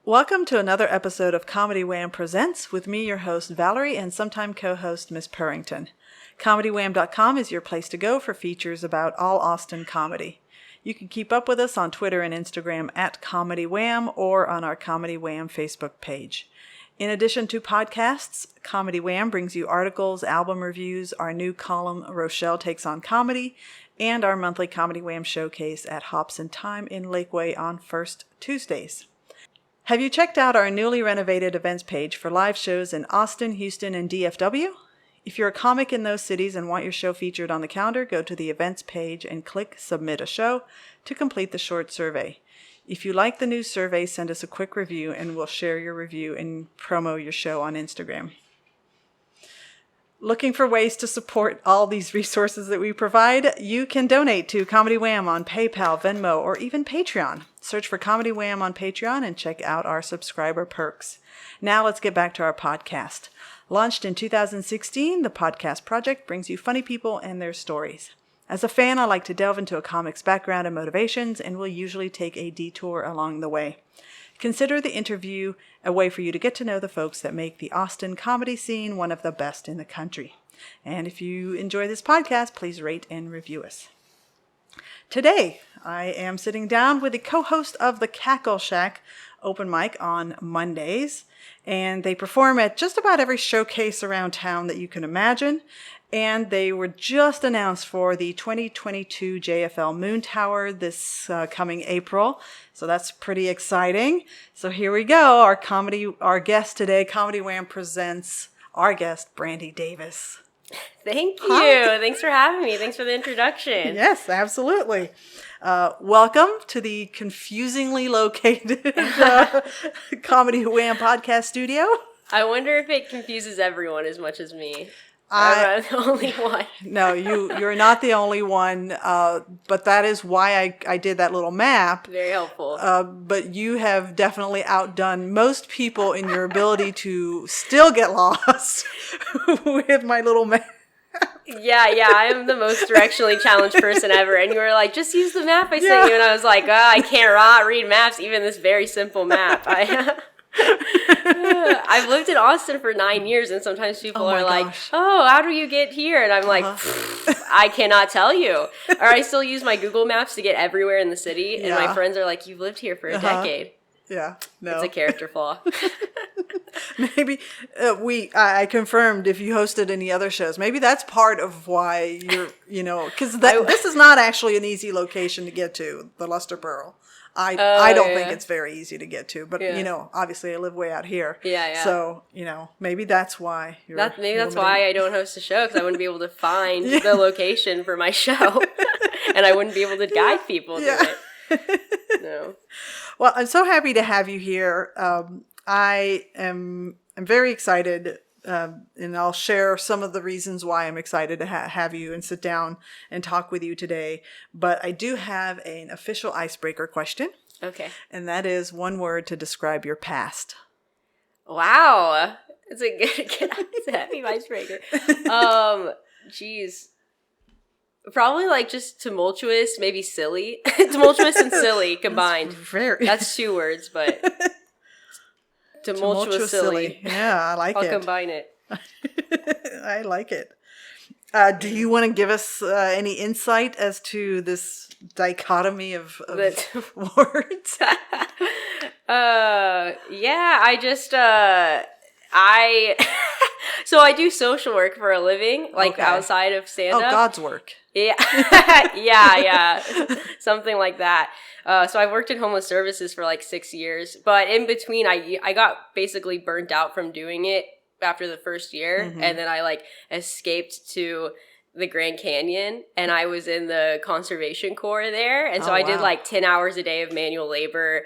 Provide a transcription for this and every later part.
Welcome to another episode of Comedy Wham Presents with me, your host Valerie, and sometime co-host Miss Purrington. ComedyWham.com is your place to go for features about all Austin comedy. You can keep up with us on Twitter and Instagram at Comedy Wham or on our Comedy Wham Facebook page. In addition to podcasts, Comedy Wham brings you articles, album reviews, our new column Rochelle Takes on Comedy, and our monthly Comedy Wham showcase at Hops and Time in Lakeway on first Tuesdays. Have you checked out our newly renovated events page for live shows in Austin, Houston, and DFW? If you're a comic in those cities and want your show featured on the calendar, go to the events page and click Submit a Show to complete the short survey. If you like the new survey, send us a quick review and we'll share your review and promo your show on Instagram. Looking for ways to support all these resources that we provide? You can donate to Comedy Wham on PayPal, Venmo, or even Patreon. Search for Comedy Wham on Patreon and check out our subscriber perks. Now let's get back to our podcast. Launched in 2016, the Podcast Project brings you funny people and their stories. As a fan, I like to delve into a comic's background and motivations, and will usually take a detour along the way. Consider the interview a way for you to get to know the folks that make the Austin comedy scene one of the best in the country. And if you enjoy this podcast, please rate and review us. Today, I am sitting down with the co-host of the Cackle Shack open mic on Mondays, and they perform at just about every showcase around town that you can imagine. And they were just announced for the 2022 JFL Moon Tower this coming April. So that's pretty exciting. So here we go. Our guest today, Comedy Wham presents our guest, Brandi Davis. Thank you. Hi. Thanks for having me. Thanks for the introduction. Yes, absolutely. Welcome to the confusingly located Comedy Wham podcast studio. I wonder if it confuses everyone as much as me. I'm the only one. No, you're not the only one, but that is why I did that little map. Very helpful. But you have definitely outdone most people in your ability to still get lost with my little map. Yeah, I'm the most directionally challenged person ever. And you were like, just use the map I sent you. And I was like, I can't read maps, even this very simple map. I've lived in Austin for 9 years, and sometimes people are like, oh, how do you get here? And I'm like, I cannot tell you. Or I still use my Google Maps to get everywhere in the city, and my friends are like, you've lived here for a decade. Yeah, no. It's a character flaw. Maybe I confirmed if you hosted any other shows. Maybe that's part of why you're, because this is not actually an easy location to get to, the Luster Pearl. I don't think it's very easy to get to, but obviously I live way out here. Yeah. So, maybe that's why that's why I don't host a show, because I wouldn't be able to find the location for my show. And I wouldn't be able to guide people to it. No. Well, I'm so happy to have you here. I'm very excited, and I'll share some of the reasons why I'm excited to have you and sit down and talk with you today. But I do have an official icebreaker question. Okay. And that is one word to describe your past. Wow. It's a heavy icebreaker. Geez. Probably like just tumultuous, maybe silly. Tumultuous and silly combined. That's 2 words, but... Tumultuous silly. Yeah, I like it. I'll combine it. I like it. Do you want to give us any insight as to this dichotomy of words? So I do social work for a living, outside of stand-up. Oh, God's work. Yeah. yeah. Something like that. So I worked in homeless services for 6 years, but in between I got basically burnt out from doing it after the first year. Mm-hmm. And then I escaped to the Grand Canyon, and I was in the conservation corps there. And so I did 10 hours a day of manual labor,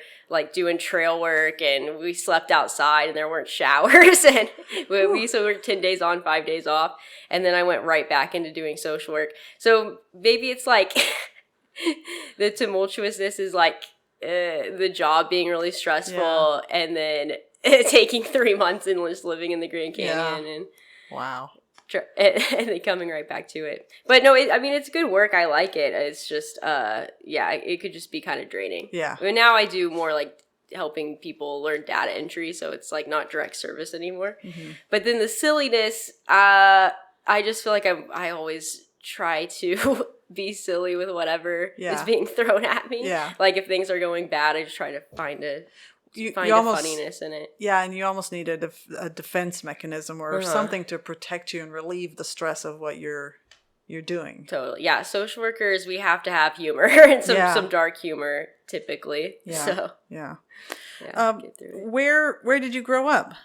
doing trail work, and we slept outside and there weren't showers. And we used to work 10 days on, 5 days off. And then I went right back into doing social work. So maybe it's the tumultuousness is the job being really stressful, and then taking 3 months and just living in the Grand Canyon. And wow. And then coming right back to it. But no, it's good work. I like it. It's just, it could just be kind of draining. Yeah. But now I do more helping people learn data entry, so it's like not direct service anymore. Mm-hmm. But then the silliness, I just feel like I always try to be silly with whatever is being thrown at me. Yeah. Like if things are going bad, I just try to find a funniness in it. Yeah, and you almost need a defense mechanism or something to protect you and relieve the stress of what you're doing. Totally. Yeah, social workers, we have to have humor and some dark humor typically. Yeah. So yeah. Get through it. Where did you grow up?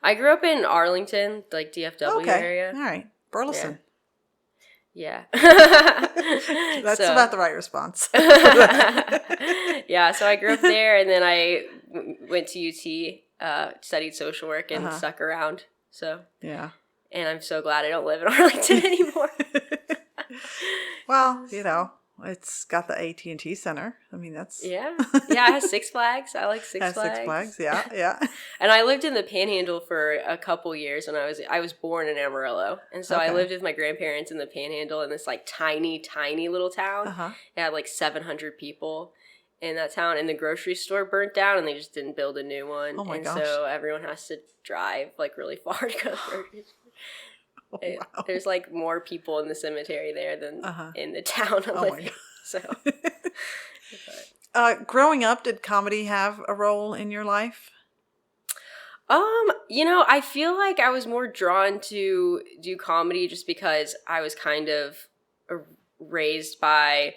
I grew up in Arlington, like DFW area. All right. Burleson. Yeah. That's about the right response. Yeah, so I grew up there, and then I went to UT, studied social work, and stuck around. So yeah. And I'm so glad I don't live in Arlington anymore. Well, it's got the AT&T Center. I mean, that's... Yeah, it has Six Flags. I like Six Flags. Six Flags, yeah. And I lived in the Panhandle for a couple years when I was born in Amarillo. And so I lived with my grandparents in the Panhandle in this like tiny, tiny little town. It had like 700 people in that town, and the grocery store burnt down and they just didn't build a new one. Oh my gosh. So everyone has to drive like really far to go to the grocery store. Wow. There's like more people in the cemetery there than in the town I'm living. So, growing up, did comedy have a role in your life? I feel like I was more drawn to do comedy just because I was kind of raised by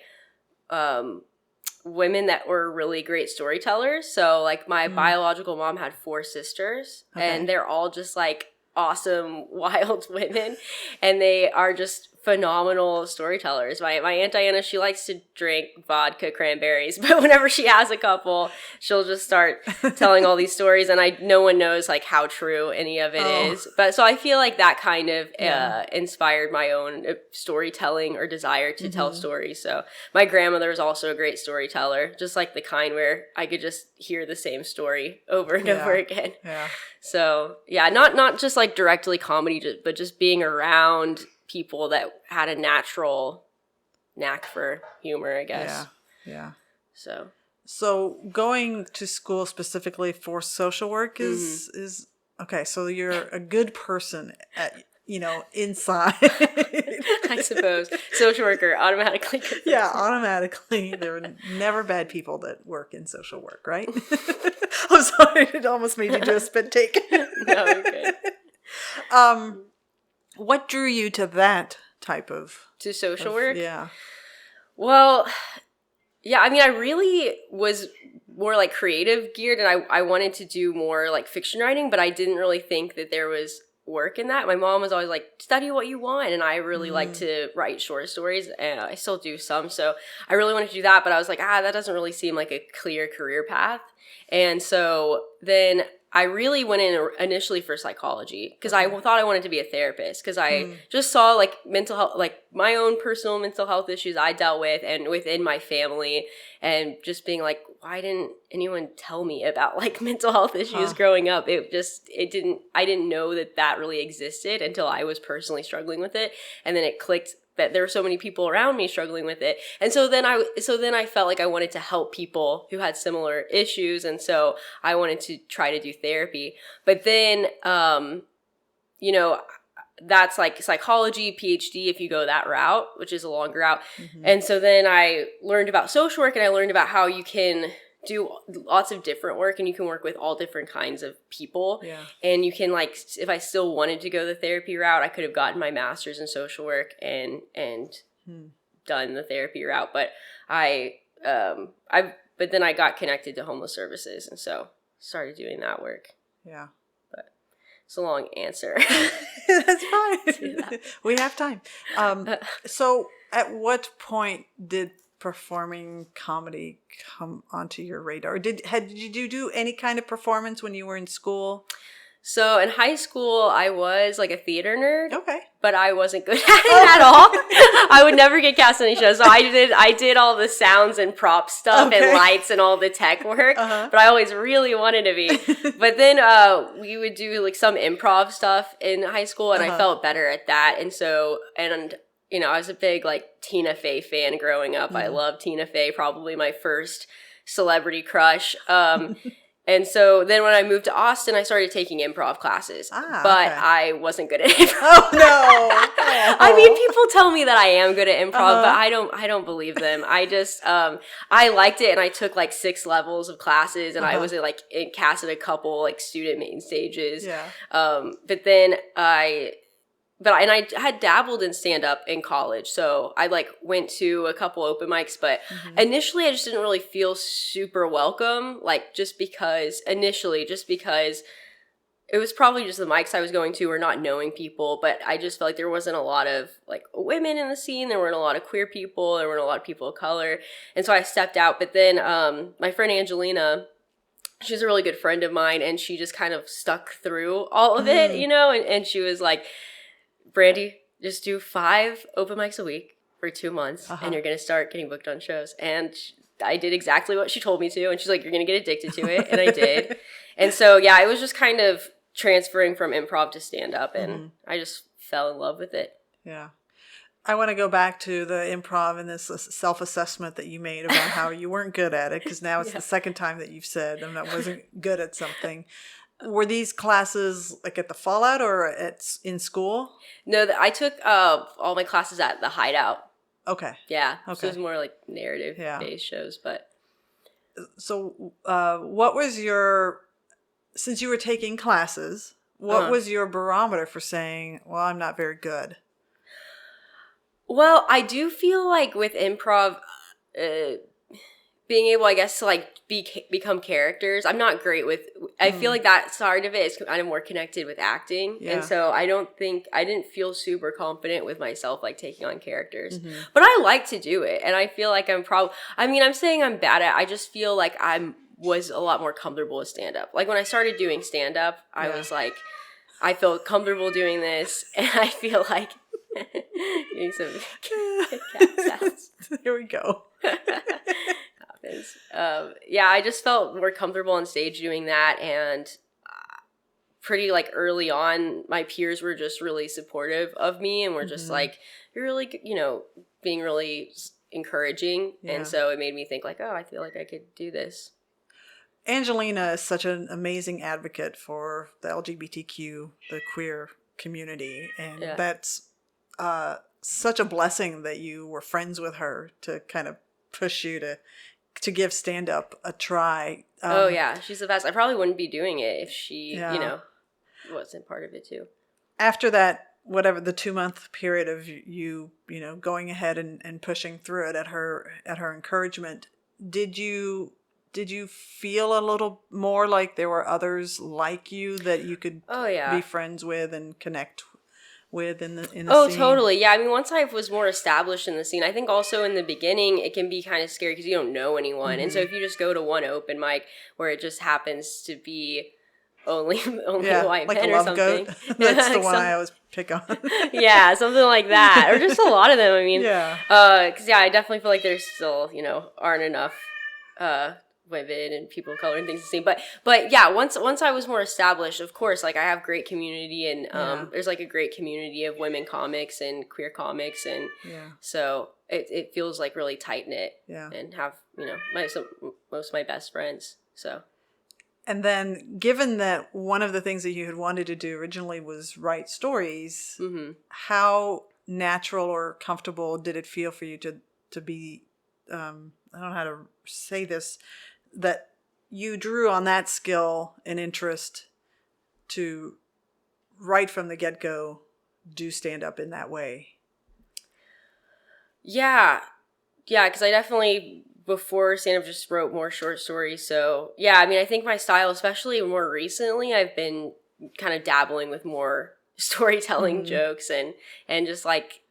women that were really great storytellers. So like my biological mom had 4 sisters, and they're all just like awesome, wild women, and they are just phenomenal storytellers. My Aunt Diana, she likes to drink vodka cranberries, but whenever she has a couple, she'll just start telling all these stories, and no one knows like how true any of it is. But so I feel like that kind of inspired my own storytelling or desire to tell stories. So my grandmother was also a great storyteller, just like the kind where I could just hear the same story over and over again. Yeah. So yeah, not just like directly comedy, but just being around people that had a natural knack for humor, I guess. Yeah. So going to school specifically for social work is okay. So you're a good person at, inside. I suppose. Social worker, automatically good person. Yeah, automatically. There are never bad people that work in social work, right? I'm sorry, it almost made you do a spit take. No, okay. What drew you to that type of... To social work? Yeah. Well, yeah, I mean, I really was more like creative geared, and I wanted to do more like fiction writing, but I didn't really think that there was work in that. My mom was always like, study what you want, and I really like to write short stories, and I still do some, so I really wanted to do that, but I was like, that doesn't really seem like a clear career path. And so then I really went in initially for psychology because I thought I wanted to be a therapist because I just saw like mental health, like my own personal mental health issues I dealt with and within my family, and just being like, why didn't anyone tell me about like mental health issues growing up? I didn't know that really existed until I was personally struggling with it. And then it clicked that there were so many people around me struggling with it. And so then I felt like I wanted to help people who had similar issues. And so I wanted to try to do therapy. But then, that's like psychology, PhD, if you go that route, which is a longer route. And so then I learned about social work, and I learned about how you can do lots of different work, and you can work with all different kinds of people. Yeah. And you can, like, if I still wanted to go the therapy route, I could have gotten my master's in social work and done the therapy route. But but then I got connected to homeless services, and so started doing that work. Yeah. But it's a long answer. That's fine. We have time. So at what point did performing comedy come onto your radar? Did you do any kind of performance when you were in school? So in high school, I was like a theater nerd. Okay. But I wasn't good at it at all. I would never get cast in any shows. So I did all the sounds and prop stuff and lights and all the tech work. But I always really wanted to be. But then we would do like some improv stuff in high school, and I felt better at that. And so, I was a big like Tina Fey fan growing up. I loved Tina Fey, probably my first celebrity crush. And so then when I moved to Austin, I started taking improv classes. But okay. I wasn't good at improv. Oh, no. I mean, people tell me that I am good at improv, but I don't believe them. I just, I liked it, and I took like 6 levels of classes, and I was like cast in a couple like student main stages. Yeah. But then I had dabbled in stand-up in college, so I like went to a couple open mics, but initially I just didn't really feel super welcome, like just because it was probably just the mics I was going to or not knowing people, but I just felt like there wasn't a lot of like women in the scene, there weren't a lot of queer people, there weren't a lot of people of color, and so I stepped out. But then my friend Angelina, she's a really good friend of mine, and she just kind of stuck through all of it, you know, and she was like, Brandi, just do 5 open mics a week for 2 months, and you're going to start getting booked on shows. And I did exactly what she told me to, and she's like, you're going to get addicted to it, and I did. And so, yeah, it was just kind of transferring from improv to stand-up, and I just fell in love with it. Yeah. I want to go back to the improv and this self-assessment that you made about how you weren't good at it, because now it's the second time that you've said I wasn't good at something. Were these classes like at the Fallout or in school? No, I took all my classes at the Hideout. Okay. Yeah. Okay. So it was more like narrative-based shows, but. So what was since you were taking classes, what was your barometer for saying, well, I'm not very good? Well, I do feel like with improv, being able, I guess, to like become characters. I'm not great with. I feel like that side of it is kind of more connected with acting, and so I didn't feel super confident with myself like taking on characters. But I like to do it, and I feel like I'm saying I'm bad at it. I just feel like I was a lot more comfortable with stand up. Like when I started doing stand up, I was like, I feel comfortable doing this, and I feel like getting some cat sounds. Here we go. Yeah, I just felt more comfortable on stage doing that, and pretty like early on, my peers were just really supportive of me, and were just like, you're really, being really encouraging, and so it made me think like, oh, I feel like I could do this. Angelina is such an amazing advocate for the LGBTQ, the queer community, and that's such a blessing that you were friends with her to kind of push you to give stand-up a try. Oh yeah, she's the best. I probably wouldn't be doing it if she, wasn't part of it too. After that, whatever the 2-month period of you going ahead and pushing through it at her encouragement, did you feel a little more like there were others like you that you could be friends with and connect with in the scene? Oh, totally. Yeah, I mean, once I was more established in the scene, I think also in the beginning it can be kind of scary because you don't know anyone. And so if you just go to one open mic where it just happens to be only white like men or something. That's the one I always pick on. Yeah, something like that. Or just a lot of them, I mean. Yeah. Because, I definitely feel like there's still, aren't enough women and people of color and things to see. But yeah, once I was more established, of course, like I have great community, and there's like a great community of women comics and queer comics, and so it feels like really tight knit. Yeah. And have most of my best friends. So. And then, given that one of the things that you had wanted to do originally was write stories, how natural or comfortable did it feel for you to be? I don't know how to say this. That you drew on that skill and interest to right from the get-go do stand up in that way. Yeah, because I definitely before stand up just wrote more short stories. So yeah, I mean, I think my style, especially more recently, I've been kind of dabbling with more storytelling jokes and just like,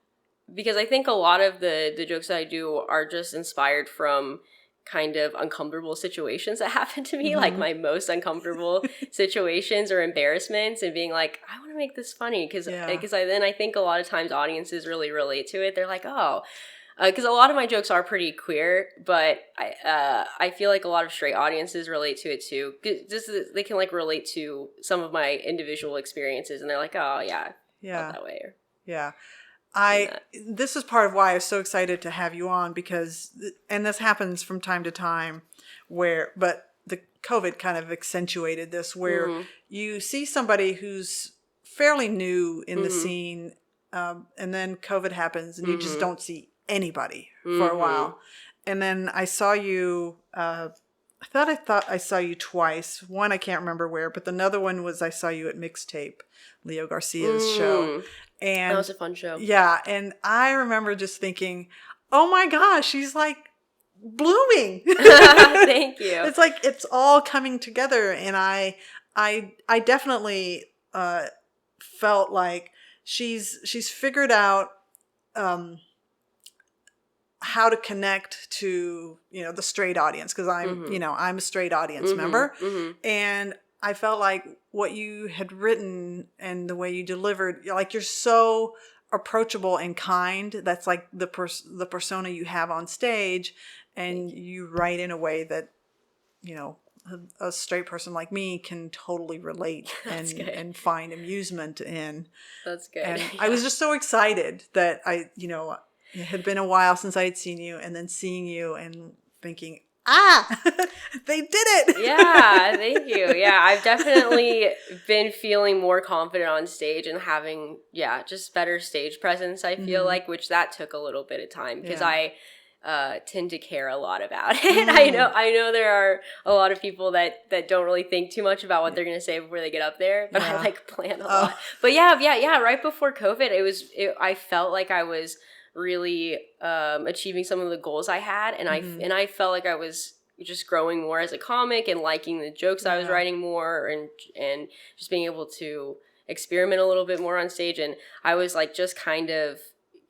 because I think a lot of the jokes that I do are just inspired from kind of uncomfortable situations that happen to me, like my most uncomfortable situations or embarrassments, and being like, I want to make this funny because I think a lot of times audiences really relate to it. They're like, oh, because a lot of my jokes are pretty queer, but I feel like a lot of straight audiences relate to it too. Just they can like relate to some of my individual experiences, and they're like, oh yeah, felt that way. Yeah. This is part of why I was so excited to have you on, because, and this happens from time to time but the COVID kind of accentuated this, where you see somebody who's fairly new in the scene, and then COVID happens, and you just don't see anybody for a while. And then I saw you. I thought I saw you twice. One I can't remember where, but another one was I saw you at Mixtape, Leo Garcia's show. And that was a fun show. Yeah, and I remember just thinking, "Oh my gosh, she's like blooming." Thank you. It's like it's all coming together, and I definitely felt like she's figured out how to connect to, the straight audience, because I'm a straight audience member, and I felt like what you had written and the way you delivered, like you're so approachable and kind. That's like the persona you have on stage, and you write in a way that, a straight person like me can totally relate and find amusement in. That's good. And I was just so excited that it had been a while since I had seen you, and then seeing you and thinking, they did it. Yeah, thank you. Yeah, I've definitely been feeling more confident on stage and having, just better stage presence, I feel like, which that took a little bit of time, because I tend to care a lot about it. I know there are a lot of people that don't really think too much about what they're going to say before they get up there, but I plan a lot. But yeah, right before COVID, I felt like I was really achieving some of the goals I had, and I felt like I was just growing more as a comic and liking the jokes I was writing more, and just being able to experiment a little bit more on stage. And I was like just kind of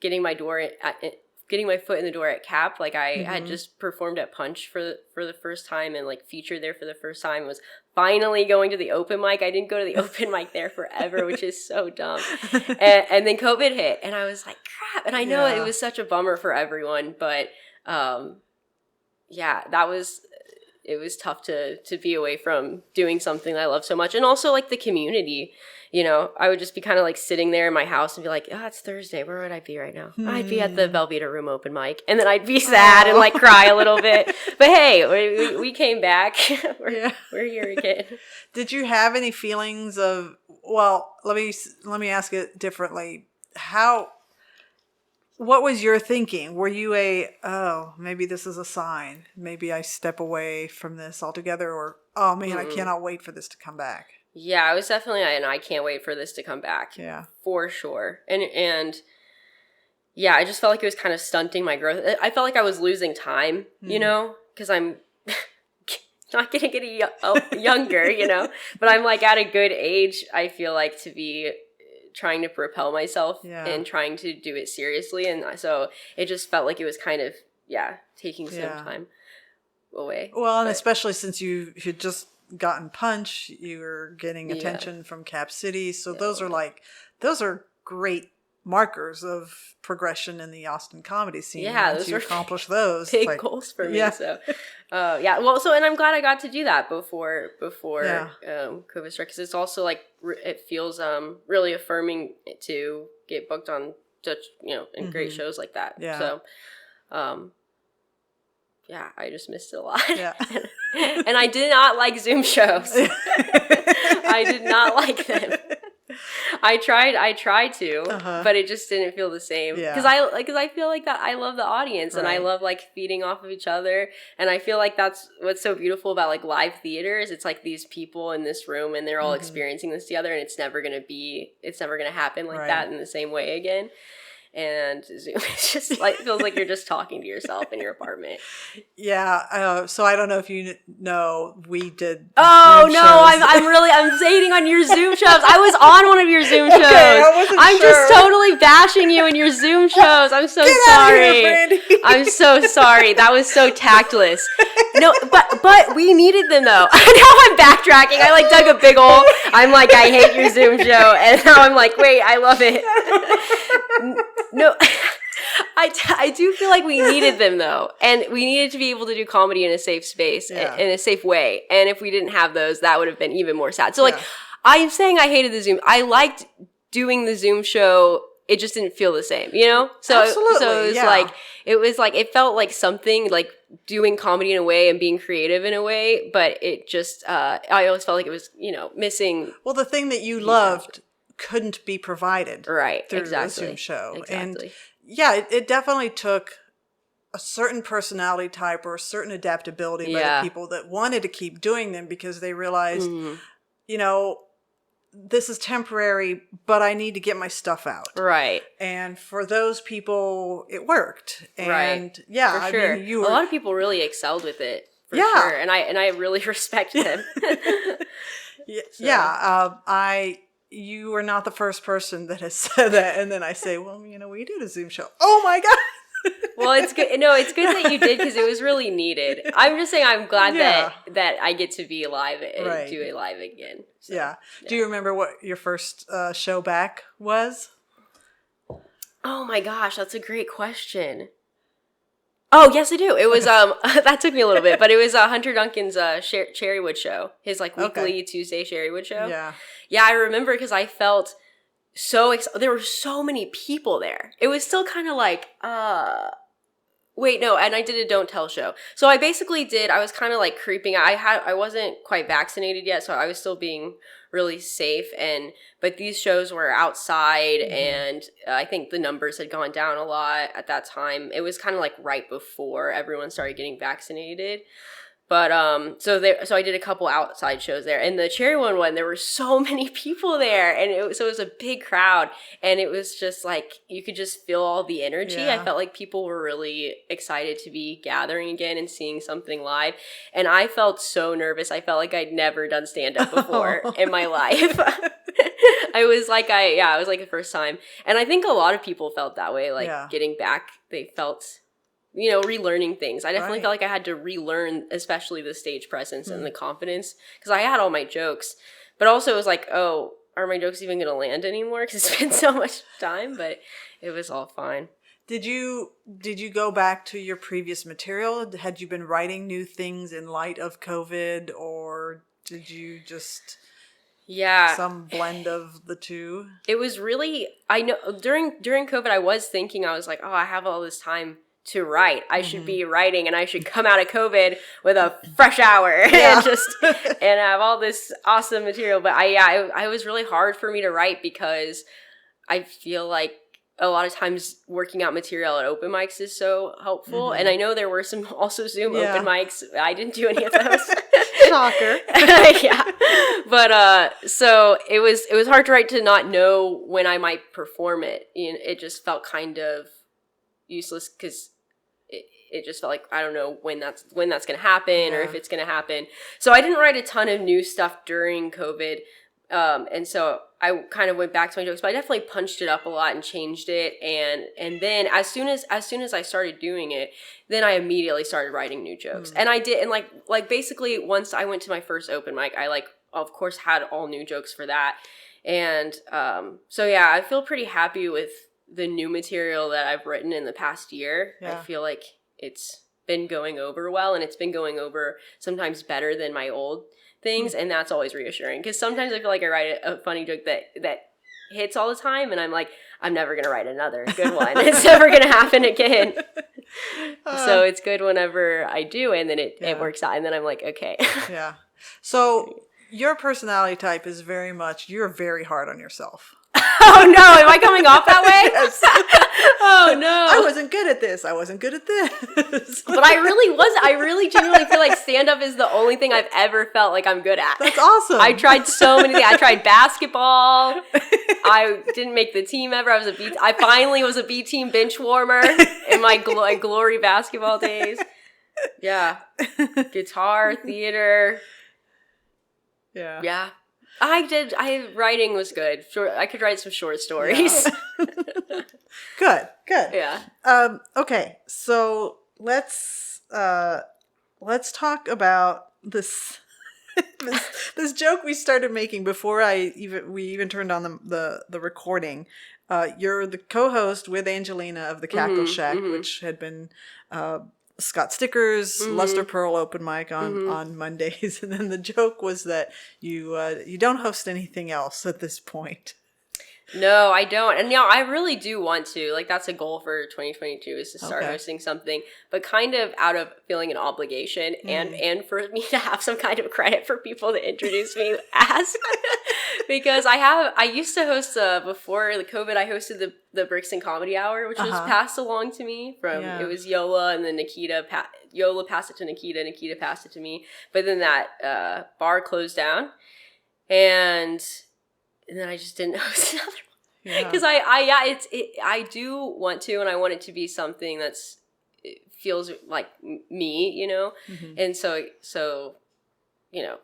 getting my foot in the door at CAP. Like I had just performed at Punch for the first time, and like featured there for the first time. Was finally going to the open mic. I didn't go to the open mic there forever, which is so dumb. And then COVID hit, and I was like, crap. And I know it was such a bummer for everyone, but it was tough to be away from doing something I love so much. And also like the community, I would just be kind of like sitting there in my house and be like, it's Thursday. Where would I be right now? I'd be at the Velveeta Room open mic. And then I'd be sad and like cry a little bit. But hey, we came back. We're here again. Did you have any feelings of, well, let me ask it differently. What was your thinking? Were you maybe this is a sign. Maybe I step away from this altogether, or, oh man, I cannot wait for this to come back. Yeah, I was definitely, and I can't wait for this to come back. Yeah. For sure. And yeah, I just felt like it was kind of stunting my growth. I felt like I was losing time, because I'm not getting any younger, but I'm like at a good age, I feel like, to be trying to propel myself and trying to do it seriously. And so it just felt like it was kind of, taking some time away. Well, and especially since you had just gotten Punch, you were getting attention from Cap City. So those are great markers of progression in the Austin comedy scene. Yeah, once you accomplish those. Big goals for me. Yeah. So, and I'm glad I got to do that before COVID struck, because it's also like it feels really affirming to get booked on such in great shows like that. Yeah. So, I just missed it a lot. Yeah. And I did not like Zoom shows. I did not like them. I tried to, but it just didn't feel the same. Yeah. Because I feel like that I love the audience, and I love like feeding off of each other, and I feel like that's what's so beautiful about like live theater is it's like these people in this room, and they're all experiencing this together, and it's never gonna happen like that in the same way again. And Zoom, it's just like feels like you're just talking to yourself in your apartment. Yeah. So I don't know if you know, we did. Oh no, I'm hating on your Zoom shows. I was on one of your Zoom shows. Okay, I'm just totally bashing you in your Zoom shows. I'm so sorry. Out of here, Brandi. I'm so sorry. That was so tactless. No, but we needed them though. Now I'm backtracking. I like dug a big hole. I'm like, I hate your Zoom show, and now I'm like, wait, I love it. No, I do feel like we needed them though, and we needed to be able to do comedy in a safe space, in a safe way. And if we didn't have those, that would have been even more sad. So like, I'm saying I hated the Zoom. I liked doing the Zoom show. It just didn't feel the same, So absolutely, so it was like it felt like something like doing comedy in a way and being creative in a way, but it just, I always felt like it was, missing. Well, the thing that you loved couldn't be provided Right, through exactly. a Zoom show. Exactly. And yeah, it definitely took a certain personality type or a certain adaptability by the people that wanted to keep doing them because they realized, this is temporary, but I need to get my stuff out. Right. And for those people, it worked. And right. yeah, for sure. I mean, a lot of people really excelled with it. For sure. And I really respect them. You are not the first person that has said that. And then I say, well, we did a Zoom show. Oh my God. Well, it's good. No, it's good that you did because it was really needed. I'm just saying I'm glad that I get to be live and do it live again. So, yeah. Do you remember what your first show back was? Oh my gosh, that's a great question. Oh, yes, I do. It was, that took me a little bit, but it was Hunter Duncan's Cherrywood show, his weekly Tuesday Cherrywood show. Yeah. Yeah, I remember because I felt so there were so many people there. It was still kind of like, wait, no, and I did a Don't Tell show. So I basically I was kind of like creeping. I wasn't quite vaccinated yet, so I was still being really safe. But these shows were outside, and I think the numbers had gone down a lot at that time. It was kind of like right before everyone started getting vaccinated. But so I did a couple outside shows there, and the Cherrywood one, there were so many people there, and it was a big crowd, and it was just like you could just feel all the energy. Yeah. I felt like people were really excited to be gathering again and seeing something live, and I felt so nervous. I felt like I'd never done stand up before in my life. It was like the first time, and I think a lot of people felt that way. Getting back, they felt, relearning things. I definitely felt like I had to relearn, especially the stage presence and the confidence, because I had all my jokes, but also it was like, oh, are my jokes even going to land anymore? Because it's been so much time, but it was all fine. Did you go back to your previous material? Had you been writing new things in light of COVID, or did you just... Yeah. Some blend of the two? It was really, I know, during COVID, I was thinking, I was like, oh, I have all this time to write. I should be writing, and I should come out of COVID with a fresh hour and have all this awesome material. But I was really hard for me to write because I feel like a lot of times working out material at open mics is so helpful. And I know there were some also Zoom open mics. I didn't do any of those. Shocker. Yeah. But so it was hard to write, to not know when I might perform it. It just felt kind of useless because it just felt like I don't know when that's going to happen or if it's going to happen. So I didn't write a ton of new stuff during COVID. And so I kind of went back to my jokes, but I definitely punched it up a lot and changed it. And then as soon as I started doing it, then I immediately started writing new jokes. And I did. And like basically once I went to my first open mic, I of course had all new jokes for that. And, so yeah, I feel pretty happy with the new material that I've written in the past year. I feel like it's been going over well, and it's been going over sometimes better than my old things, and that's always reassuring, because sometimes I feel like I write a funny joke that hits all the time, and I'm like, I'm never gonna write another good one. It's never gonna happen again. So it's good whenever I do, and then it works out, and then I'm like, okay. Yeah. So your personality type is you're very hard on yourself. Oh no, am I coming off that way? Yes. Oh no. I wasn't good at this. I wasn't good at this. But I really wasn't. I really genuinely feel like stand-up is the only thing I've ever felt like I'm good at. That's awesome. I tried so many things. I tried basketball. I didn't make the team ever. I finally was a B team bench warmer in my glory basketball days. Yeah. Guitar, theater. Yeah. Yeah. Writing was good. I could write some short stories. Yeah. Good. Yeah. Okay. So let's talk about this joke we started making before we even turned on the recording. You're the co-host with Angelina of the Cackle Shack, which had been Scott Sticker's Luster Pearl open mic on Mondays, and then the joke was that you don't host anything else at this point. No, I don't. And I really do want to. Like, that's a goal for 2022 is to start Okay. hosting something, but kind of out of feeling an obligation and for me to have some kind of credit for people to introduce me as. Because I used to host, before the COVID, I hosted the Brixton Comedy Hour, which was passed along to me from, it was Yola, and then Yola passed it to Nikita passed it to me. But then that bar closed down, and then I just didn't host another one. Because I do want to, and I want it to be something it feels like me, you know? And so, you know,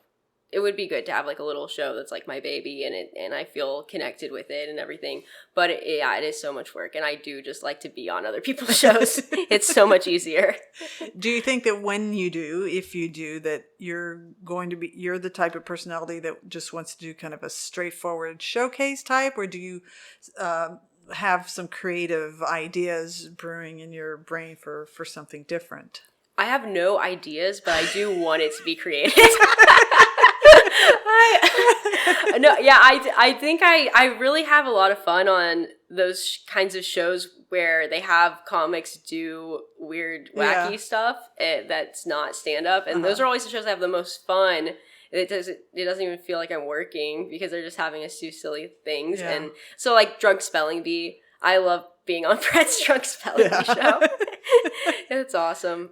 it would be good to have like a little show that's like my baby, and I feel connected with it and everything. But it is so much work, and I do just like to be on other people's shows. It's so much easier. Do you think that if you do, that you're the type of personality that just wants to do kind of a straightforward showcase type, or do you have some creative ideas brewing in your brain for something different? I have no ideas, but I do want it to be creative. I think I really have a lot of fun on those kinds of shows where they have comics do weird, wacky stuff that's not stand-up. And those are always the shows that have the most fun. It doesn't even feel like I'm working because they're just having us do silly things. Yeah. And so like Drunk Spelling Bee, I love being on Brett's Drunk Spelling Bee show. It's awesome.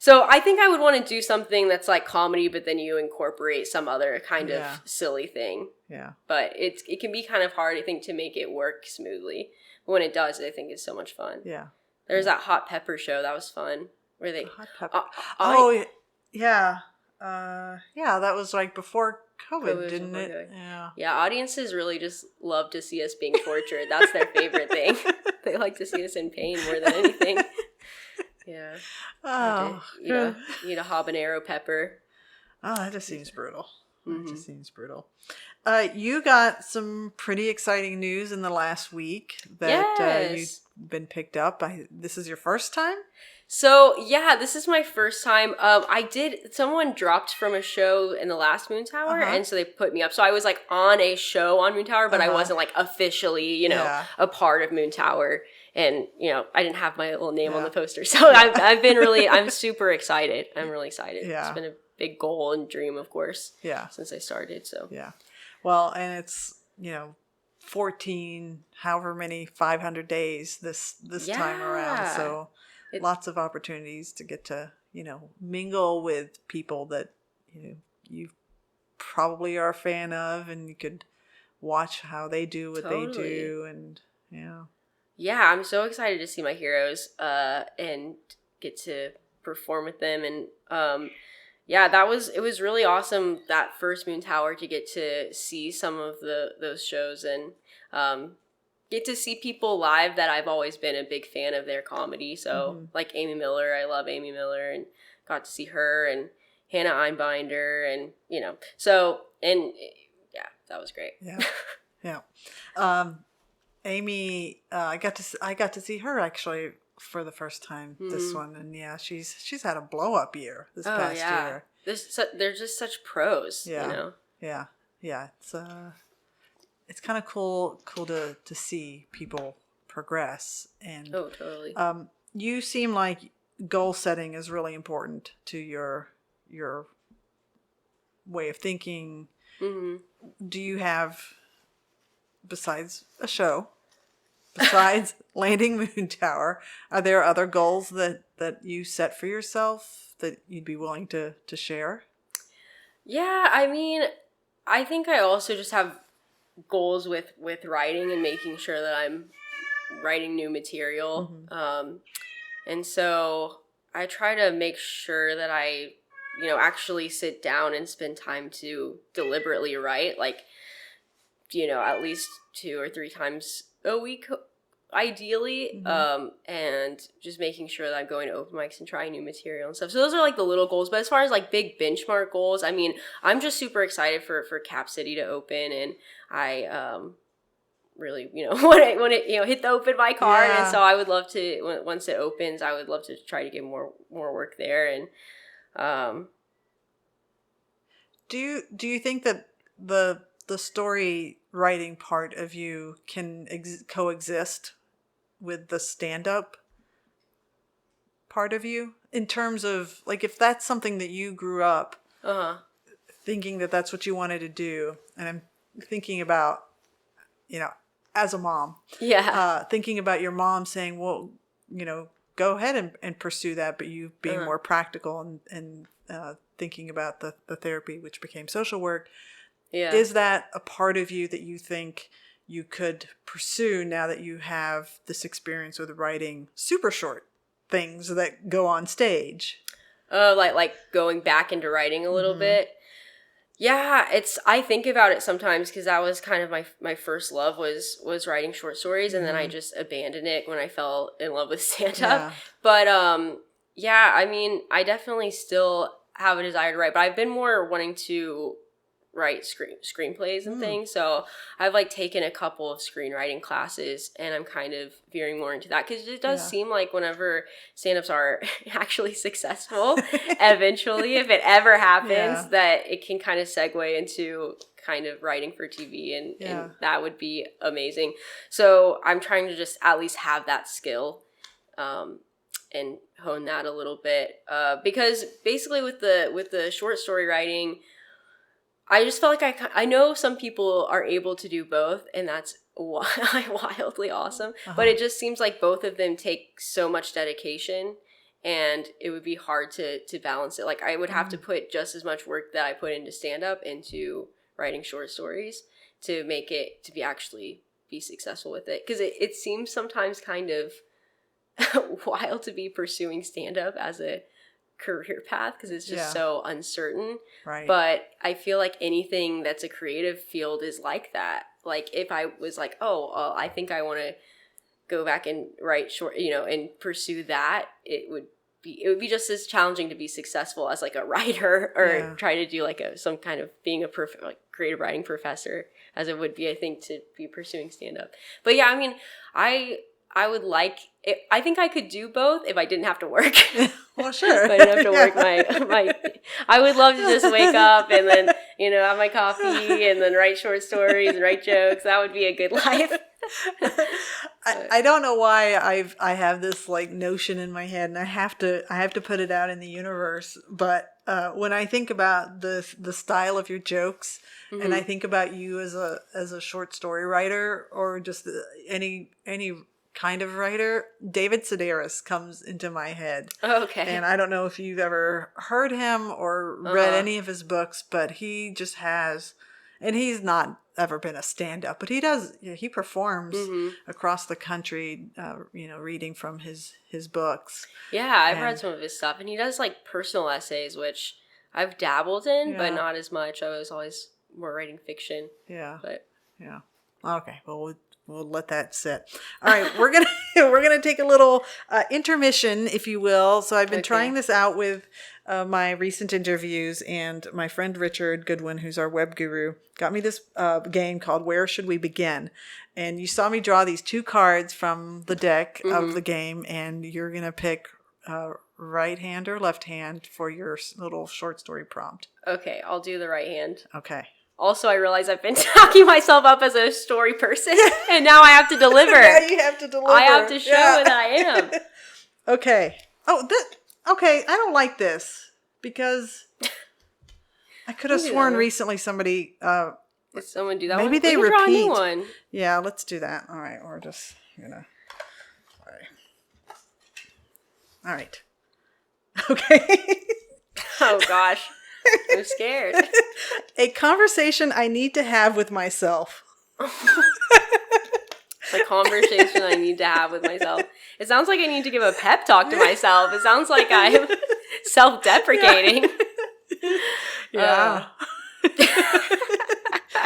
So I think I would want to do something that's like comedy, but then you incorporate some other kind of silly thing. Yeah. But it can be kind of hard, I think, to make it work smoothly. But when it does, I think it's so much fun. Yeah. There's that Hot Pepper show. That was fun. Where they... Hot Pepper. Yeah. That was like before COVID, didn't it? COVID. Yeah. Yeah, audiences really just love to see us being tortured. That's their favorite thing. They like to see us in pain more than anything. Yeah. Oh. Eat a habanero pepper. Oh, that just seems brutal. That just seems brutal. You got some pretty exciting news in the last week that you've been picked up. This is your first time? So, yeah, this is my first time. Someone dropped from a show in the last Moon Tower, and so they put me up. So I was like on a show on Moon Tower, but I wasn't like officially, a part of Moon Tower. And, I didn't have my little name on the poster. So I'm super excited. I'm really excited. Yeah. It's been a big goal and dream, of course. Yeah. Since I started. So, yeah. Well, and it's, 14, however many, 500 days this time around. So lots of opportunities to get to, mingle with people that, you probably are a fan of, and you could watch how they do what they do. And, yeah, I'm so excited to see my heroes and get to perform with them. And it was really awesome that first Moon Tower to get to see some of those shows and get to see people live that I've always been a big fan of their comedy. So like Amy Miller, I love Amy Miller, and got to see her, and Hannah Einbinder, and that was great. Yeah. Amy, I got to see her actually for the first time this one, and she's had a blow up year this past year. They're just such pros. Yeah. It's kind of cool to see people progress. And totally. You seem like goal setting is really important to your way of thinking. Do you have, besides a show, besides landing Moon Tower, are there other goals that you set for yourself that you'd be willing to share? Yeah, I mean, I think I also just have goals with writing and making sure that I'm writing new material. And so I try to make sure that I, actually sit down and spend time to deliberately write, like, at least 2 or 3 times a week, ideally, and just making sure that I'm going to open mics and trying new material and stuff. So those are like the little goals. But as far as like big benchmark goals, I mean, I'm just super excited for Cap City to open, and I really want to hit the open mic hard, and so I would love to, once it opens, I would love to try to get more work there. And do you think that the the story writing part of you can coexist with the stand-up part of you, in terms of like, if that's something that you grew up thinking that that's what you wanted to do, and I'm thinking about, as a mom, thinking about your mom saying, well, go ahead and pursue that, but you being more practical and thinking about the therapy, which became social work. Is that a part of you that you think you could pursue now that you have this experience with writing super short things that go on stage? Like going back into writing a little bit. Yeah, I think about it sometimes, because that was kind of my first love was writing short stories, and then I just abandoned it when I fell in love with stand-up. Yeah. But I mean, I definitely still have a desire to write, but I've been more wanting to write screenplays and things. So I've like taken a couple of screenwriting classes, and I'm kind of veering more into that, because it does seem like whenever stand-ups are actually successful, eventually, if it ever happens, that it can kind of segue into kind of writing for TV, and that would be amazing. So I'm trying to just at least have that skill and hone that a little bit, because basically with the short story writing, I just felt like I know some people are able to do both, and that's wildly awesome. But it just seems like both of them take so much dedication, and it would be hard to balance it. Like, I would have to put just as much work that I put into stand-up into writing short stories to make it, to be successful with it. Because it seems sometimes kind of wild to be pursuing stand-up as a career path, because it's just so uncertain. Right. But I feel like anything that's a creative field is like that. Like, if I was like, I think I want to go back and write short, and pursue that, it would be just as challenging to be successful as like a writer, or try to do like some kind of being a creative writing professor, as it would be, I think, to be pursuing stand-up. But yeah, I mean, I would like it. I think I could do both if I didn't have to work. Well, sure. If I didn't have to work my I would love to just wake up and then, have my coffee and then write short stories and write jokes. That would be a good life. I don't know why I have this like notion in my head, and I have to put it out in the universe. But when I think about the style of your jokes, and I think about you as a short story writer, or just any kind of writer, David Sedaris comes into my head. Okay. And I don't know if you've ever heard him or read any of his books, but he just has, and he's not ever been a stand-up, but he performs across the country, reading from his books. Yeah, I've read some of his stuff, and he does like personal essays, which I've dabbled in, but not as much. I was always more writing fiction. Yeah. But yeah. Okay. Well, we'll let that sit. All right, we're gonna take a little intermission, if you will. So I've been trying this out with my recent interviews, and my friend Richard Goodwin, who's our web guru, got me this game called Where Should We Begin? And you saw me draw these two cards from the deck of the game, and you're gonna pick right hand or left hand for your little short story prompt. Okay, I'll do the right hand. Okay. Also, I realize I've been talking myself up as a story person, and now I have to deliver. Now you have to deliver. I have to show that I am. Okay. Okay, I don't like this, because I could have sworn recently somebody... Did someone do that maybe one? They we can repeat. Draw a new one. Yeah, let's do that. All right, we're just, All right. Okay. Oh, gosh. I'm scared. A conversation I need to have with myself. A conversation I need to have with myself. It sounds like I need to give a pep talk to myself. It sounds like I'm self-deprecating. Yeah.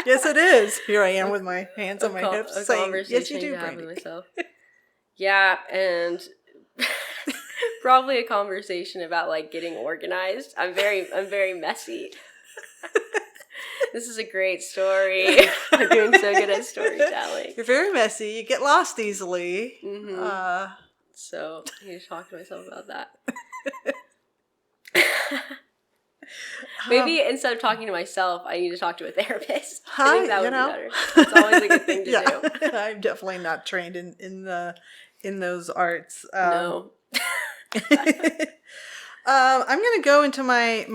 Yes, it is. Here I am with my hands on my hips saying, yes, you do, Brandi. With myself. Yeah, and probably a conversation about like getting organized. I'm very messy. This is a great story. I'm doing so good at storytelling. You're very messy. You get lost easily. So I need to talk to myself about that. Maybe instead of talking to myself, I need to talk to a therapist. Hi, I think that would be better. It's always a good thing to do. I'm definitely not trained in those arts. No. I'm gonna go into my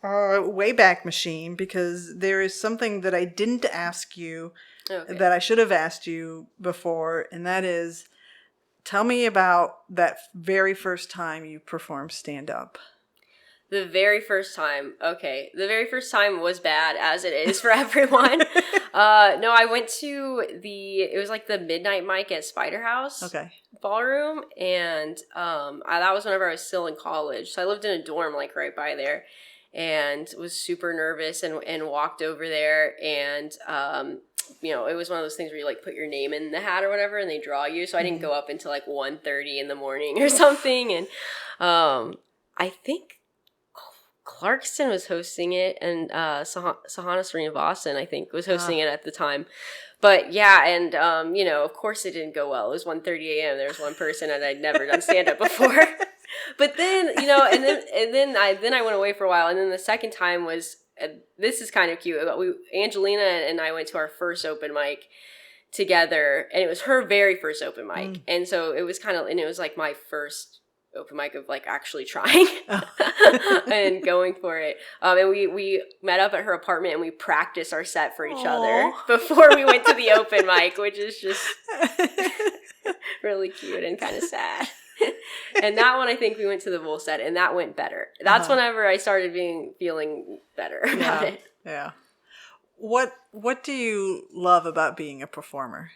Wayback Machine because there is something that I didn't ask you that I should have asked you before, and that is, tell me about that very first time you performed stand-up. The very first time. Okay. The very first time was bad, as it is for everyone. No, I went to it was like the midnight mic at Spider House Ballroom. And that was whenever I was still in college. So I lived in a dorm like right by there and was super nervous and walked over there. And, it was one of those things where you like put your name in the hat or whatever and they draw you. So I didn't go up until like 1:30 in the morning or something. And I think Clarkston was hosting it, and Sahana Srinivasan, I think, was hosting it at the time. But yeah, and of course it didn't go well. It was 1:30 a.m. There was one person, and I'd never done stand-up before. But then, and then I went away for a while, and then the second time was this is kind of cute. Angelina and I went to our first open mic together, and it was her very first open mic, and so it was it was like my first open mic of like actually trying and going for it. And we met up at her apartment and we practiced our set for each other before we went to the open mic, which is just really cute and kind of sad. And that one, I think we went to the full set and that went better. That's whenever I started feeling better about it. Yeah. What do you love about being a performer?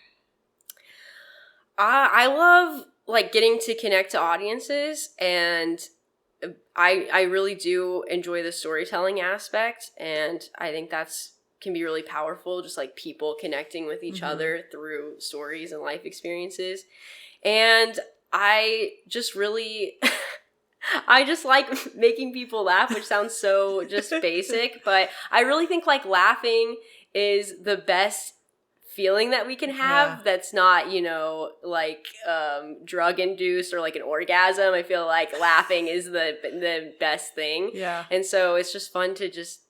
I love like getting to connect to audiences, and I really do enjoy the storytelling aspect, and I think can be really powerful, just like people connecting with each other through stories and life experiences. And I just really I just like making people laugh, which sounds so just basic, but I really think like laughing is the best feeling that we can have that's not, like drug induced or like an orgasm. I feel like laughing is the best thing. Yeah. And so it's just fun to just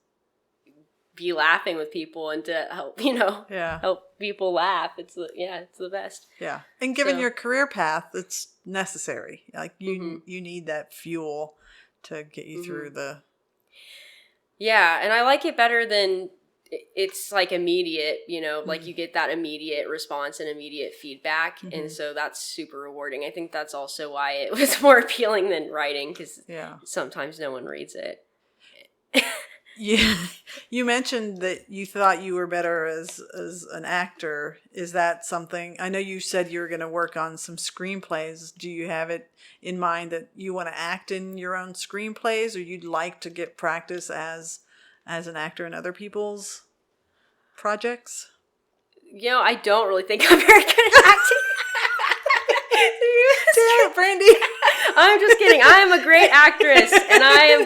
be laughing with people and to help, help people laugh. It's the best. Yeah. And given your career path, it's necessary. Like you need that fuel to get you through the. Yeah. And I like it better than it's like immediate, like you get that immediate response and immediate feedback. And so that's super rewarding. I think that's also why it was more appealing than writing, because sometimes no one reads it. You mentioned that you thought you were better as an actor. Is that something? I know you said you were going to work on some screenplays. Do you have it in mind that you want to act in your own screenplays, or you'd like to get practice as an actor in other people's projects? I don't really think I'm very good at acting. Damn it, Brandi. I'm just kidding. I am a great actress, and I'm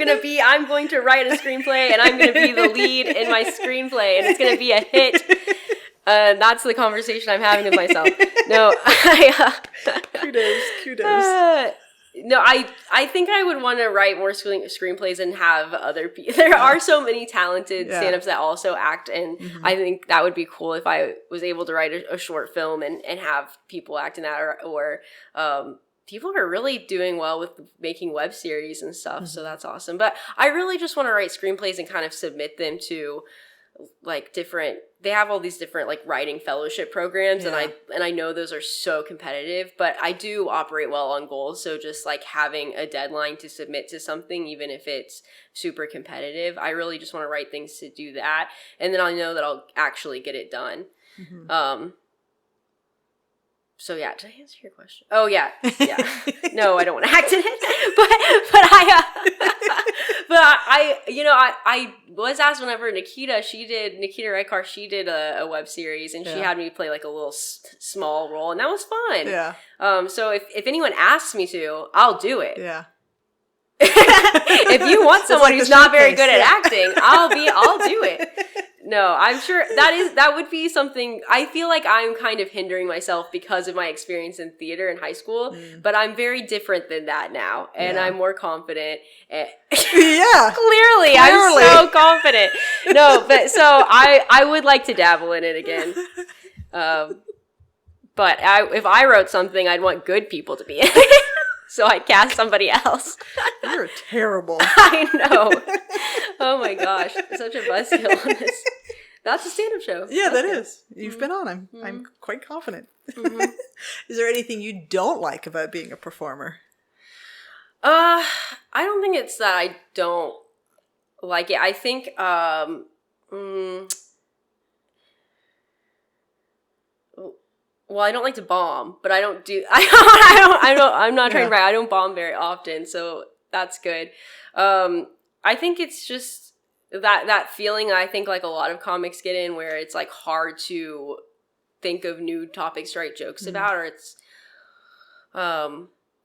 going to write a screenplay, and I'm going to be the lead in my screenplay, and it's going to be a hit. That's the conversation I'm having with myself. No, kudos. No, I think I would want to write more screenplays and have other people. There are so many talented stand-ups that also act, and I think that would be cool if I was able to write a short film and have people act in that, or people are really doing well with making web series and stuff, so that's awesome. But I really just want to write screenplays and kind of submit them to like they have all these different like writing fellowship programs, and I know those are so competitive, but I do operate well on goals. So just like having a deadline to submit to something, even if it's super competitive, I really just want to write things to do that, and then I know that I'll actually get it done. So yeah, did I answer your question? Oh yeah. No, I don't want to act in it, but I was asked whenever Nikita Reikar, she did a web series, and she had me play like a little small role, and that was fun. Yeah. So if anyone asks me to, I'll do it. Yeah. If you want someone who's not very good at acting, I'll do it. No, I'm sure that would be something. I feel like I'm kind of hindering myself because of my experience in theater in high school, but I'm very different than that now, and I'm more confident. Yeah. Clearly, I'm so confident. No, but so I would like to dabble in it again. But if I wrote something, I'd want good people to be in it. So I'd cast somebody else. You're terrible. I know. Oh my gosh. Such a buzzkill on this. That's a stand-up show. Yeah, that is. You've been on. I'm quite confident. Is there anything you don't like about being a performer? I don't think it's that I don't like it. I think well, I don't like to bomb, but I don't do. I'm not trying to brag. I don't bomb very often, so that's good. I think it's just that feeling. I think like a lot of comics get in where it's like hard to think of new topics to write jokes about, or it's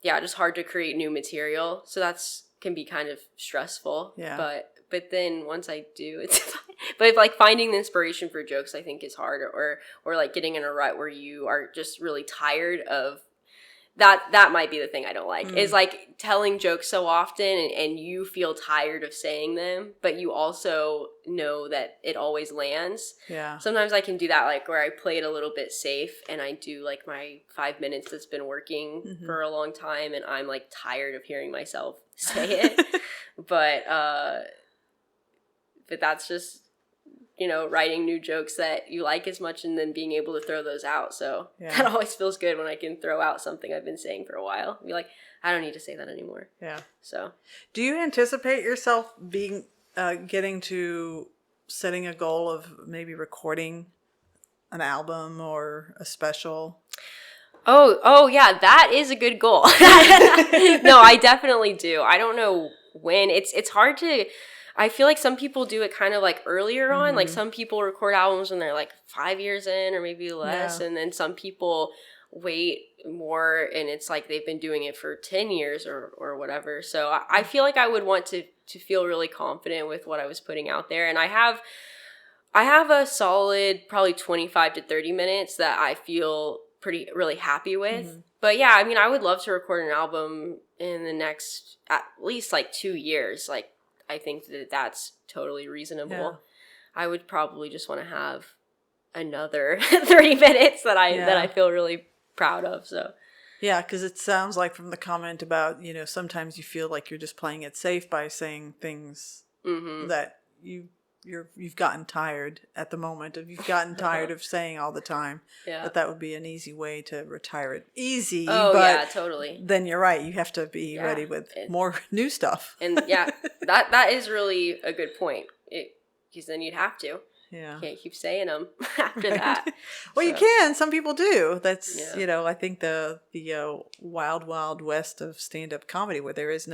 just hard to create new material. So that's can be kind of stressful. Yeah. But then once I do, it's fine. But if, like, finding the inspiration for jokes, I think is hard, or like getting in a rut where you are just really tired of that might be the thing I don't like, is like telling jokes so often and you feel tired of saying them, but you also know that it always lands. Yeah. Sometimes I can do that, like where I play it a little bit safe and I do like my 5 minutes that's been working for a long time and I'm like tired of hearing myself say it. But that's just, you know, writing new jokes that you like as much and then being able to throw those out. So that always feels good when I can throw out something I've been saying for a while. Be like, I don't need to say that anymore. Yeah. So do you anticipate yourself being getting to setting a goal of maybe recording an album or a special? Oh yeah, that is a good goal. No, I definitely do. I don't know when. It's hard to. I feel like some people do it kind of like earlier on. Like some people record albums when they're like 5 years in or maybe less. Yeah. And then some people wait more and it's like they've been doing it for 10 years or whatever. So I feel like I would want to feel really confident with what I was putting out there. And I have a solid probably 25 to 30 minutes that I feel really happy with. But yeah, I mean, I would love to record an album in the next at least like 2 years. Like, I think that's totally reasonable. Yeah. I would probably just want to have another 30 minutes that I feel really proud of. So yeah, because it sounds like from the comment about, you know, sometimes you feel like you're just playing it safe by saying things that you've gotten tired at the moment of. You've gotten tired of saying all the time. Yeah. That would be an easy way to retire it. Easy. Oh, but yeah, totally. Then you're right. You have to be ready with more new stuff. And yeah, that is really a good point. Because then you'd have to. Yeah. You can't keep saying them after that. Well, you can. Some people do. That's, you know, I think the wild, wild west of stand-up comedy where there is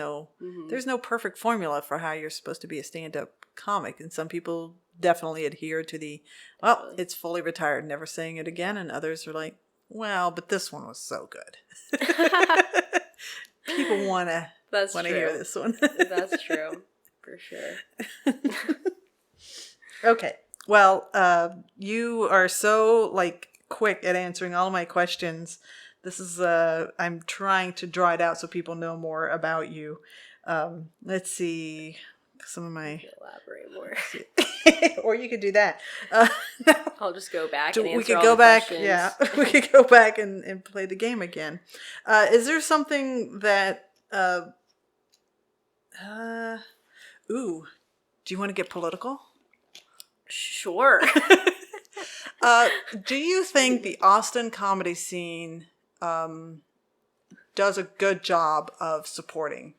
there's no perfect formula for how you're supposed to be a stand-up comic. And some people definitely adhere to it's fully retired, never saying it again. And others are like, well, but this one was so good. People want to hear this one. That's true. For sure. Okay. Well, you are so quick at answering all my questions. This is I'm trying to draw it out so people know more about you. Let's see some of my elaborate more. Or you could do that. I'll just go back and answer we could all go the back. questions. Yeah, we could go back and play the game again. Is there something that do you want to get political? Sure. Do you think the Austin comedy scene does a good job of supporting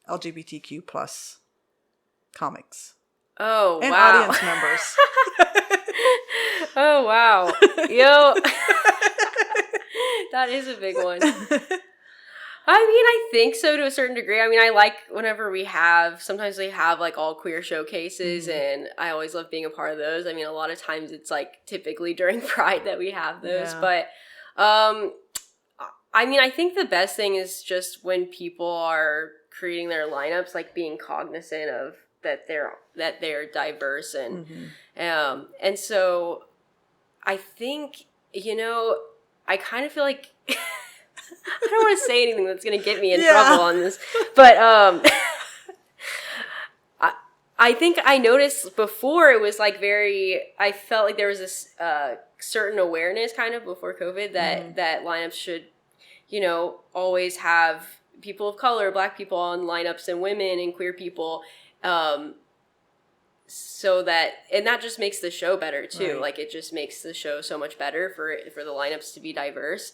LGBTQ plus comics? Oh, and wow. audience members. Oh, wow. Yo. That is a big one. I mean, I think so to a certain degree. I mean, I like whenever sometimes they have like all queer showcases and I always love being a part of those. I mean, a lot of times it's like typically during Pride that we have those. Yeah. But, I mean, I think the best thing is just when people are creating their lineups, like being cognizant of that they're diverse, and so I think, I kind of feel like I don't want to say anything that's going to get me in trouble on this, but I think I noticed before it was like I felt like there was this certain awareness kind of before COVID that lineups should, always have people of color, Black people on lineups, and women and queer people, so that, and that just makes the show better too. Right. Like it just makes the show so much better for the lineups to be diverse.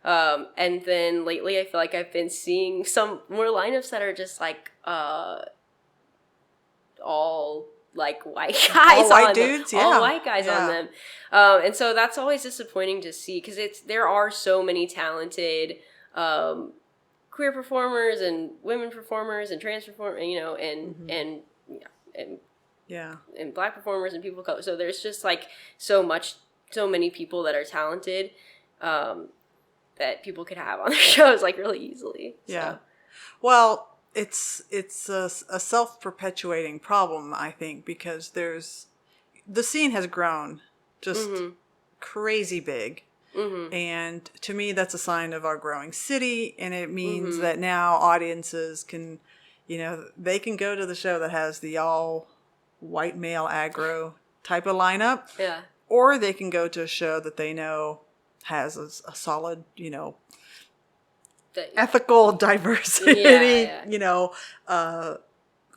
And then lately I feel like I've been seeing some more lineups that are just like all like white guys, all white dudes, all white guys on them. And so that's always disappointing to see, because there are so many talented queer performers and women performers and trans performers, and Black performers and people of color. So there's just like so many people that are talented that people could have on their shows like really easily. Yeah. So. Well, it's a self-perpetuating problem, I think, because the scene has grown just crazy big. Mm-hmm. And to me, that's a sign of our growing city. And it means that now audiences can, they can go to the show that has the all white male aggro type of lineup. Yeah. Or they can go to a show that they know has a solid, ethical diversity,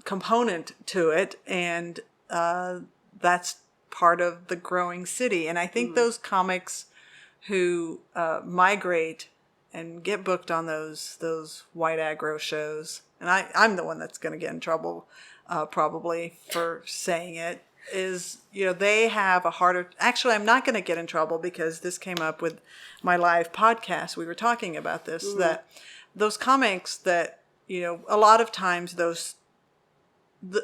component to it. And that's part of the growing city. And I think those comics who migrate and get booked on those white aggro shows, and I'm the one that's going to get in trouble probably for saying it, is, they have a harder... Actually, I'm not going to get in trouble because this came up with my live podcast. We were talking about this, that those comics that, a lot of times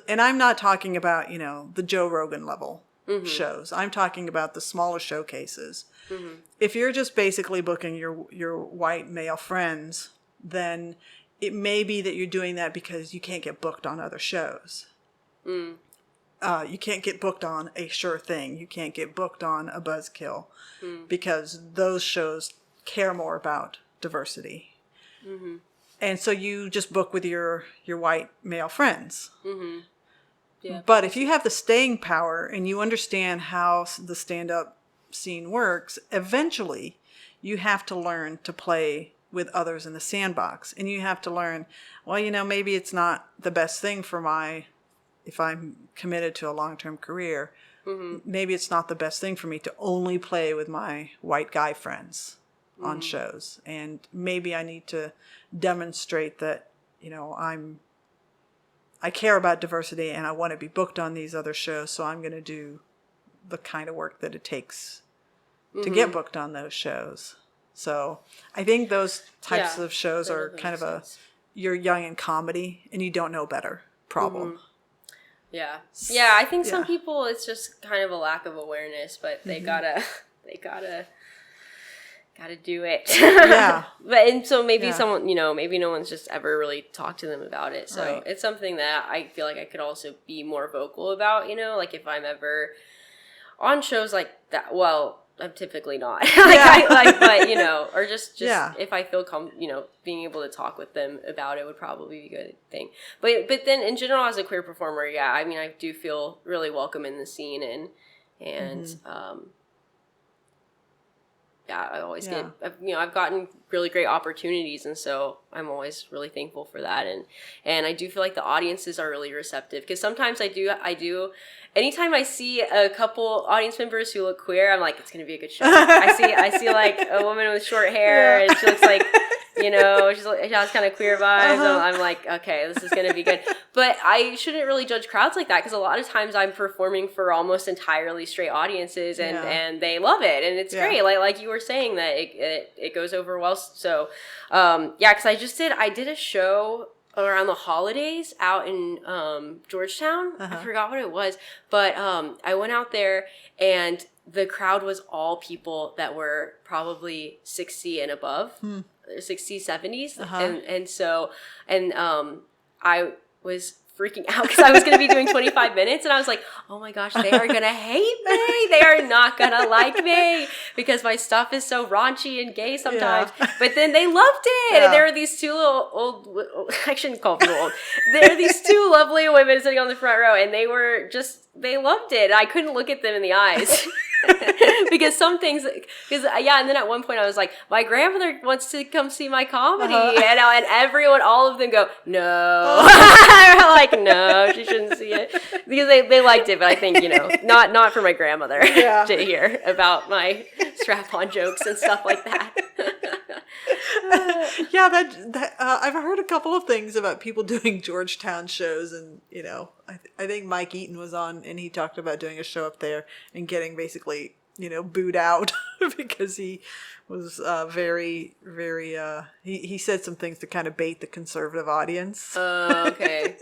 and I'm not talking about, the Joe Rogan level shows. I'm talking about the smaller showcases. Mm-hmm. If you're just basically booking your white male friends, then it may be that you're doing that because you can't get booked on other shows. You can't get booked on A Sure Thing. You can't get booked on a Buzzkill because those shows care more about diversity. Mm-hmm. And so you just book with your white male friends. Mm-hmm. Yeah, but if you have the staying power and you understand how the stand-up scene works, eventually you have to learn to play with others in the sandbox. And you have to learn, well, maybe it's not the best thing if I'm committed to a long-term career, maybe it's not the best thing for me to only play with my white guy friends on shows. And maybe I need to demonstrate that, I care about diversity and I want to be booked on these other shows. So I'm going to do the kind of work that it takes to get booked on those shows. So I think those types of shows are kind of you're young in comedy and you don't know better problem. Yeah. Yeah, I think some people, it's just kind of a lack of awareness, but they gotta do it. Yeah. And so maybe someone, maybe no one's just ever really talked to them about it. So it's something that I feel like I could also be more vocal about, like if I'm ever on shows like that. Well, I'm typically not. But or just if I feel being able to talk with them about it would probably be a good thing. But then in general, as a queer performer, I do feel really welcome in the scene and I always get, I've gotten really great opportunities, and so I'm always really thankful for that. And I do feel like the audiences are really receptive, because sometimes I do, anytime I see a couple audience members who look queer, I'm like, it's going to be a good show. I see like a woman with short hair, and she looks like, she has kind of queer vibes. And I'm like, okay, this is going to be good. But I shouldn't really judge crowds like that, because a lot of times I'm performing for almost entirely straight audiences, and they love it, and it's great. Like you were saying, that it goes over well. So, because I did a show around the holidays out in Georgetown. I forgot what it was, but I went out there, and the crowd was all people that were probably 60 and above. 60s, 70s. And I was freaking out because I was going to be doing 25 minutes, and I was like, oh my gosh, they are going to hate me. They are not going to like me because my stuff is so raunchy and gay sometimes. Yeah. But then they loved it. Yeah. And there were these two little old, I shouldn't call them old. There were these two lovely women sitting on the front row, and they loved it. I couldn't look at them in the eyes. Because some things, and then at one point I was like, my grandmother wants to come see my comedy, and everyone, all of them go, no. I'm like, no, she shouldn't see it, because they liked it, but I think, not for my grandmother to hear about my strap-on jokes and stuff like that. I've heard a couple of things about people doing Georgetown shows, and I think Mike Eaton was on, and he talked about doing a show up there and getting basically booed out because he was very, very he said some things to kind of bait the conservative audience. Oh, okay.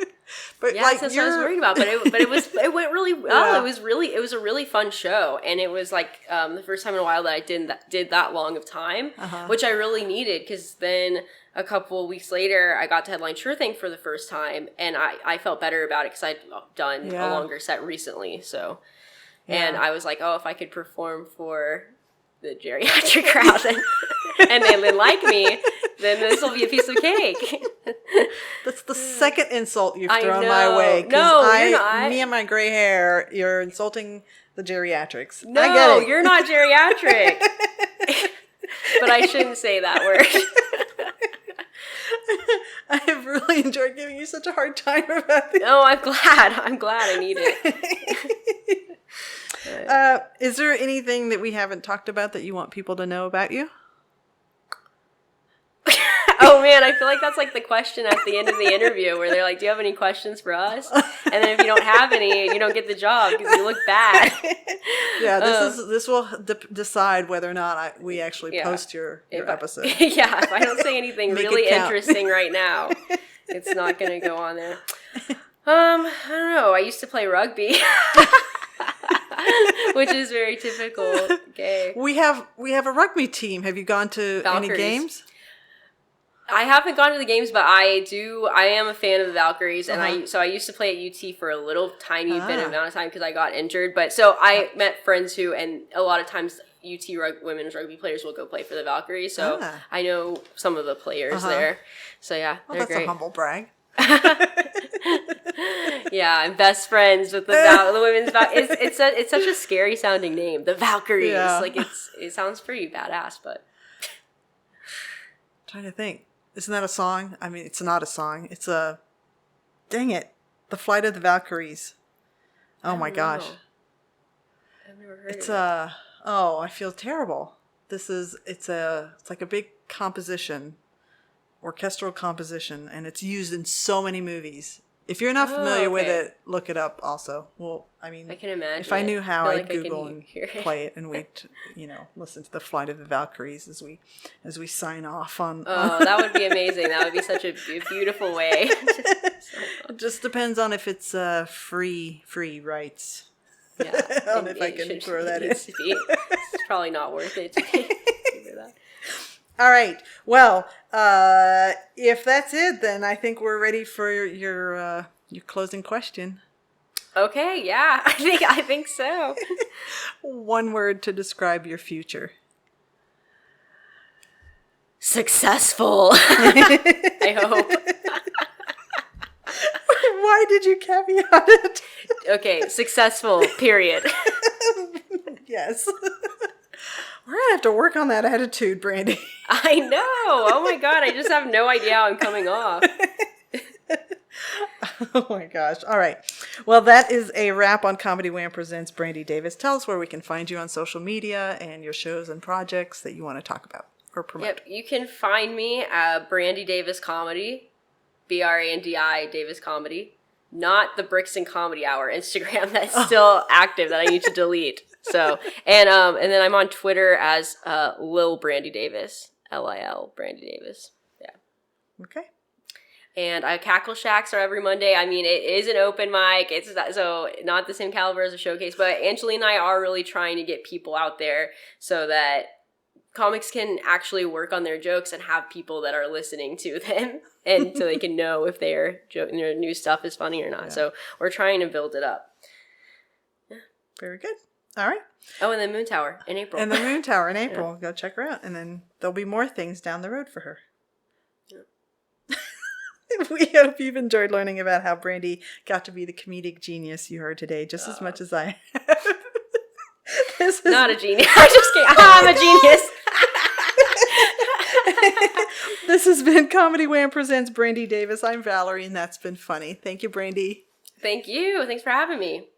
But that's what I was worried about. But it went really well. Yeah. It was a really fun show, and it was like the first time in a while that I did that long of time, which I really needed, because then a couple of weeks later I got to headline Sure Thing for the first time, and I felt better about it because I'd done a longer set recently. So, and I was like, oh, if I could perform for the geriatric crowd and they like me, then this will be a piece of cake. That's the second insult you've I thrown know. my way. No, you're not. Me and my gray hair, you're insulting the geriatrics. No, I get it. You're not geriatric. But I shouldn't say that word. I have really enjoyed giving you such a hard time about this. No, I'm glad I need it. Is there anything that we haven't talked about that you want people to know about you? Oh man, I feel like that's like the question at the end of the interview where they're like, do you have any questions for us? And then if you don't have any, you don't get the job because you look bad. Yeah, this will decide whether or not we actually post your episode. If I don't say anything Make really it count. interesting right now, it's not going to go on there. I don't know. I used to play rugby. Which is very typical gay. We have a rugby team. Have you gone to Valkyries. any games? I haven't gone to the games, but I am a fan of the Valkyries, and I used to play at UT for a little tiny bit of amount of time because I got injured. But so I met friends who, and a lot of times UT women's rugby players will go play for the Valkyries. So I know some of the players there. So yeah, Well, they're that's great. a humble brag. Yeah, I'm best friends with the women's Valkyries. It's such a scary sounding name, the Valkyries. Yeah. Like it sounds pretty badass, but I'm trying to think. Isn't that a song? I mean, it's not a song. It's a... Dang it. The Flight of the Valkyries. Oh my gosh. I've never heard It's of it. Oh, I feel terrible. It's like a big composition, orchestral composition, and it's used in so many movies. If you're not familiar with it, look it up also. Well, I mean, I can imagine. if I knew how, I'd I Google can and hear it. play it, and we'd, listen to the Flight of the Valkyries as we sign off on. Oh, that would be amazing. That would be such a beautiful way. It just depends on if it's free rights. Yeah, on if I can throw that in. It's probably not worth it to figure that. All right. Well, if that's it, then I think we're ready for your closing question. Okay. Yeah, I think so. One word to describe your future. Successful. I hope. Why did you caveat it? Okay, successful, period. Yes. We're going to have to work on that attitude, Brandi. I know. Oh my God, I just have no idea how I'm coming off. Oh my gosh. All right. Well, that is a wrap on Comedy Wham Presents Brandi Davis. Tell us where we can find you on social media and your shows and projects that you want to talk about or promote. Yep, you can find me at Brandi Davis Comedy, Brandi Davis Comedy. Not the Bricks and Comedy Hour Instagram that's still active that I need to delete. So, and then I'm on Twitter as Lil Brandi Davis, Lil Brandi Davis. Yeah. Okay. And Cackle Shacks are every Monday. I mean, it is an open mic. It's so not the same caliber as a showcase, but Angelina and I are really trying to get people out there so that comics can actually work on their jokes and have people that are listening to them, and so they can know if their new stuff is funny or not. Yeah. So we're trying to build it up. Yeah. Very good. All right. Oh, and the Moon Tower in April. Yeah. Go check her out. And then there'll be more things down the road for her. Yeah. We hope you've enjoyed learning about how Brandi got to be the comedic genius you heard today, just as much as I have. This is not a genius. I'm just kidding. I'm a genius. This has been Comedy Wham presents Brandi Davis. I'm Valerie, and that's been funny. Thank you, Brandi. Thank you. Thanks for having me.